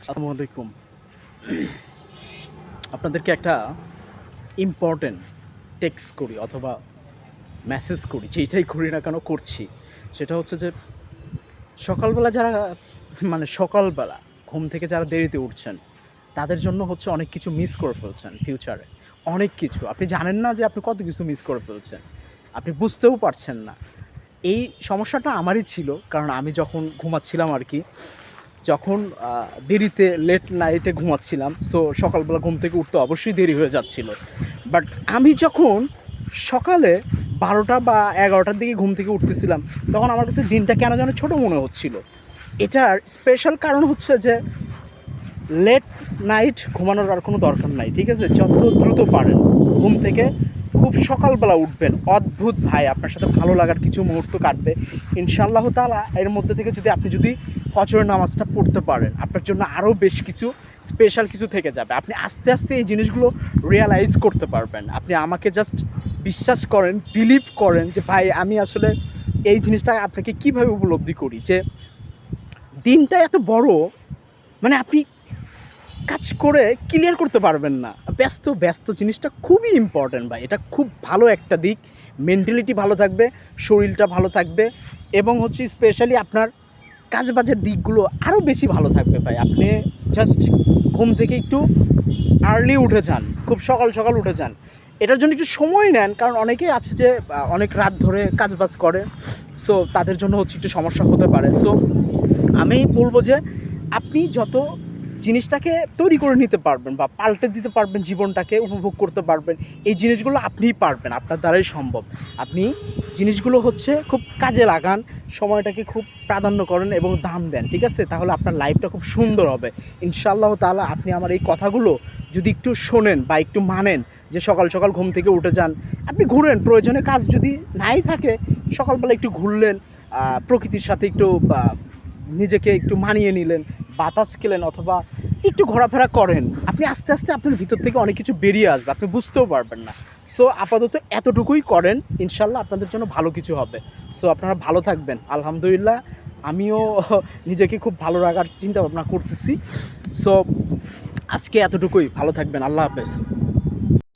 আসসালামু আলাইকুম। আপনাদেরকে একটা ইম্পর্টেন্ট টেক্সট করি অথবা মেসেজ করি, যেইটাই করি না কেন করছি। সেটা হচ্ছে যে সকালবেলা যারা সকালবেলা ঘুম থেকে যারা দেরিতে উঠছেন, তাদের জন্য হচ্ছে অনেক কিছু মিস করে ফেলছেন ফিউচারে। অনেক কিছু। আপনি জানেন না যে আপনি কত কিছু মিস করে ফেলছেন। আপনি বুঝতেও পারছেন না। এই সমস্যাটা আমারই ছিল। কারণ আমি যখন ঘুমাচ্ছিলাম আরকি, যখন দেরিতে লেট নাইটে ঘুমাচ্ছিলাম, সো সকালবেলা ঘুম থেকে উঠতে অবশ্যই দেরি হয়ে যাচ্ছিল। বাট আমি যখন সকালে ১২টা বা ১১টার দিকে ঘুম থেকে উঠতেছিলাম, তখন আমার কাছে দিনটা কেন যেন ছোটো মনে হচ্ছিল। এটার স্পেশাল কারণ হচ্ছে যে লেট নাইট ঘুমানোর আর কোনো দরকার নাই, ঠিক আছে? যত দ্রুত পারেন ঘুম থেকে খুব সকালবেলা উঠবেন। অদ্ভুত ভাই, আপনার সাথে ভালো লাগার কিছু মুহূর্ত কাটবে ইনশাআল্লাহ তাআলা। এর মধ্যে থেকে আপনি যদি ফজরের নামাজটা পড়তে পারেন, আপনার জন্য আরও বেশ কিছু স্পেশাল কিছু থেকে যাবে। আপনি আস্তে আস্তে এই জিনিসগুলো রিয়ালাইজ করতে পারবেন। আপনি আমাকে জাস্ট বিশ্বাস করেন, বিলিভ করেন যে ভাই আমি আসলে এই জিনিসটা আপনাকে কীভাবে উপলব্ধি করি যে দিনটা এত বড়, আপনি কাজ করে ক্লিয়ার করতে পারবেন না। ব্যস্ত, ব্যস্ত জিনিসটা খুবই ইম্পর্ট্যান্ট ভাই। এটা খুব ভালো একটা দিক। মেন্টালিটি ভালো থাকবে, শরীরটা ভালো থাকবে এবং হচ্ছে স্পেশালি আপনার কাজবাজের দিকগুলো আরও বেশি ভালো থাকবে ভাই। আপনি জাস্ট ঘুম থেকে একটু আর্লি উঠে যান, খুব সকাল, সকাল উঠে যান। এটার জন্য একটু সময় নেন, কারণ অনেকেই আছে যে অনেক রাত ধরে কাজবাজ করে। সো তাদের জন্য হচ্ছে একটু সমস্যা হতে পারে। সো আমি বলব যে আপনি যত জিনিসটাকে তৈরি করে নিতে পারবেন বা পাল্টে দিতে পারবেন, জীবনটাকে উপভোগ করতে পারবেন, এই জিনিসগুলো আপনিই পারবেন, আপনার দ্বারাই সম্ভব। আপনি জিনিসগুলো হচ্ছে খুব কাজে লাগান, সময়টাকে খুব প্রাধান্য করেন এবং দাম দেন, ঠিক আছে? তাহলে আপনার লাইফটা খুব সুন্দর হবে ইনশাআল্লাহ তাআলা। আপনি আমার এই কথাগুলো যদি একটু শোনেন বা একটু মানেন যে সকাল সকাল ঘুম থেকে উঠে যান, আপনি ঘুরেন, প্রয়োজনে কাজ যদি নাই থাকে সকালবেলা একটু ঘুরলেন, প্রকৃতির সাথে একটু নিজেকে একটু মানিয়ে নিলেন, বাতাস খেলেন অথবা একটু ঘোরাফেরা করেন, আপনি আস্তে আস্তে আপনার ভিতর থেকে অনেক কিছু বেরিয়ে আসবে, আপনি বুঝতেও পারবেন না। সো আপাতত এতটুকুই করেন, ইনশাল্লাহ আপনাদের জন্য ভালো কিছু হবে। সো আপনারা ভালো থাকবেন। আলহামদুলিল্লাহ আমিও নিজেকে খুব ভালো রাখার চিন্তা ভাবনা করতেছি। সো আজকে এতটুকুই, ভালো থাকবেন। আল্লাহ হাফেজ।